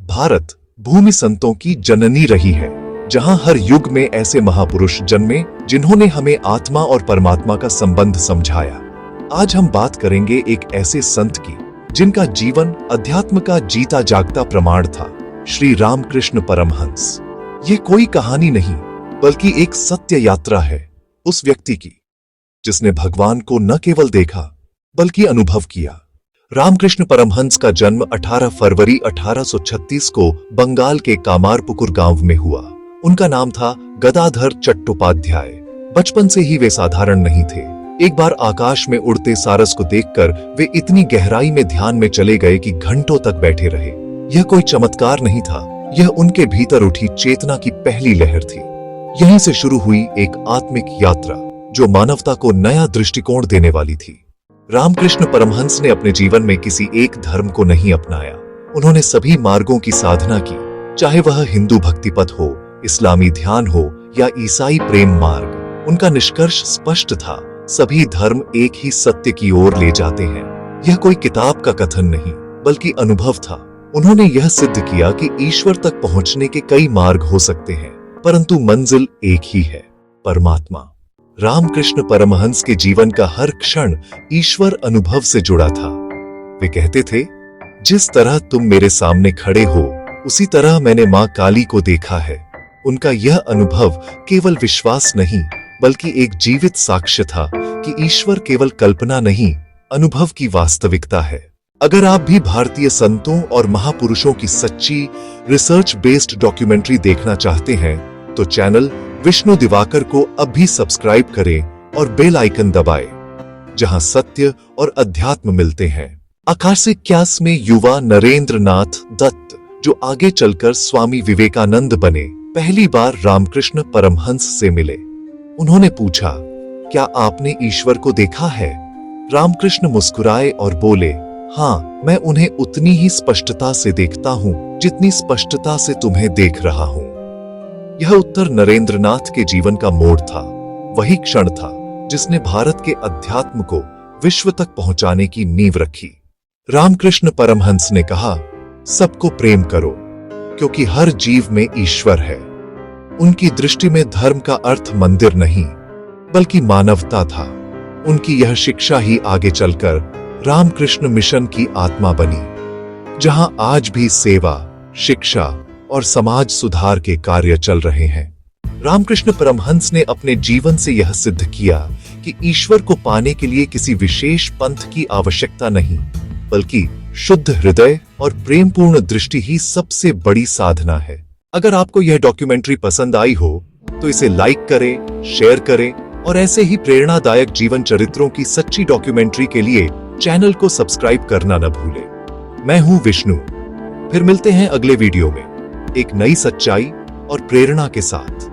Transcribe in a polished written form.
भारत भूमि संतों की जननी रही है, जहां हर युग में ऐसे महापुरुष जन्मे जिन्होंने हमें आत्मा और परमात्मा का संबंध समझाया। आज हम बात करेंगे एक ऐसे संत की जिनका जीवन अध्यात्म का जीता जागता प्रमाण था, श्री रामकृष्ण परमहंस। ये कोई कहानी नहीं बल्कि एक सत्य यात्रा है उस व्यक्ति की जिसने भगवान को न केवल देखा बल्कि अनुभव किया। रामकृष्ण परमहंस का जन्म 18 फरवरी 1836 को बंगाल के कामारपुकुर गांव में हुआ। उनका नाम था गदाधर चट्टोपाध्याय। बचपन से ही वे साधारण नहीं थे। एक बार आकाश में उड़ते सारस को देखकर वे इतनी गहराई में ध्यान में चले गए कि घंटों तक बैठे रहे। यह कोई चमत्कार नहीं था, यह उनके भीतर उठी चेतना की पहली लहर थी। यहीं से शुरू हुई एक आत्मिक यात्रा जो मानवता को नया दृष्टिकोण देने वाली थी। रामकृष्ण परमहंस ने अपने जीवन में किसी एक धर्म को नहीं अपनाया। उन्होंने सभी मार्गों की साधना की, चाहे वह हिंदू भक्ति पथ हो, इस्लामी ध्यान हो या ईसाई प्रेम मार्ग। उनका निष्कर्ष स्पष्ट था, सभी धर्म एक ही सत्य की ओर ले जाते हैं। यह कोई किताब का कथन नहीं बल्कि अनुभव था। उन्होंने यह सिद्ध किया कि ईश्वर तक पहुंचने के कई मार्ग हो सकते हैं, परंतु मंजिल एक ही है, परमात्मा। रामकृष्ण परमहंस के जीवन का हर क्षण ईश्वर अनुभव से जुड़ा था। वे कहते थे, जिस तरह तुम मेरे सामने खड़े हो उसी तरह मैंने मां काली को देखा है। उनका यह अनुभव केवल विश्वास नहीं बल्कि एक जीवित साक्ष्य था कि ईश्वर केवल कल्पना नहीं, अनुभव की वास्तविकता है। अगर आप भी भारतीय संतों और महापुरुषों की सच्ची रिसर्च बेस्ड डॉक्यूमेंट्री देखना चाहते हैं तो चैनल विष्णु दिवाकर को अब भी सब्सक्राइब करें और बेल आइकन दबाएं, जहां सत्य और अध्यात्म मिलते हैं। आकाशिक क्यास में युवा नरेंद्र नाथ दत्त, जो आगे चलकर स्वामी विवेकानंद बने, पहली बार रामकृष्ण परमहंस से मिले। उन्होंने पूछा, क्या आपने ईश्वर को देखा है? रामकृष्ण मुस्कुराए और बोले, हाँ, मैं उन्हें उतनी ही स्पष्टता से देखता हूँ जितनी स्पष्टता से तुम्हें देख रहा हूँ। यह उत्तर नरेंद्रनाथ के जीवन का मोड़ था, वही क्षण था जिसने भारत के अध्यात्म को विश्व तक पहुंचाने की नींव रखी। रामकृष्ण परमहंस ने कहा, सबको प्रेम करो क्योंकि हर जीव में ईश्वर है। उनकी दृष्टि में धर्म का अर्थ मंदिर नहीं बल्कि मानवता था। उनकी यह शिक्षा ही आगे चलकर रामकृष्ण मिशन की आत्मा बनी, जहां आज भी सेवा, शिक्षा और समाज सुधार के कार्य चल रहे हैं। रामकृष्ण परमहंस ने अपने जीवन से यह सिद्ध किया कि ईश्वर को पाने के लिए किसी विशेष पंथ की आवश्यकता नहीं बल्कि शुद्ध हृदय और प्रेमपूर्ण दृष्टि ही सबसे बड़ी साधना है। अगर आपको यह डॉक्यूमेंट्री पसंद आई हो तो इसे लाइक करें, शेयर करें और ऐसे ही प्रेरणादायक जीवन चरित्रों की सच्ची डॉक्यूमेंट्री के लिए चैनल को सब्सक्राइब करना न भूलें। मैं हूं विष्णु, फिर मिलते हैं अगले वीडियो में एक नई सच्चाई और प्रेरणा के साथ।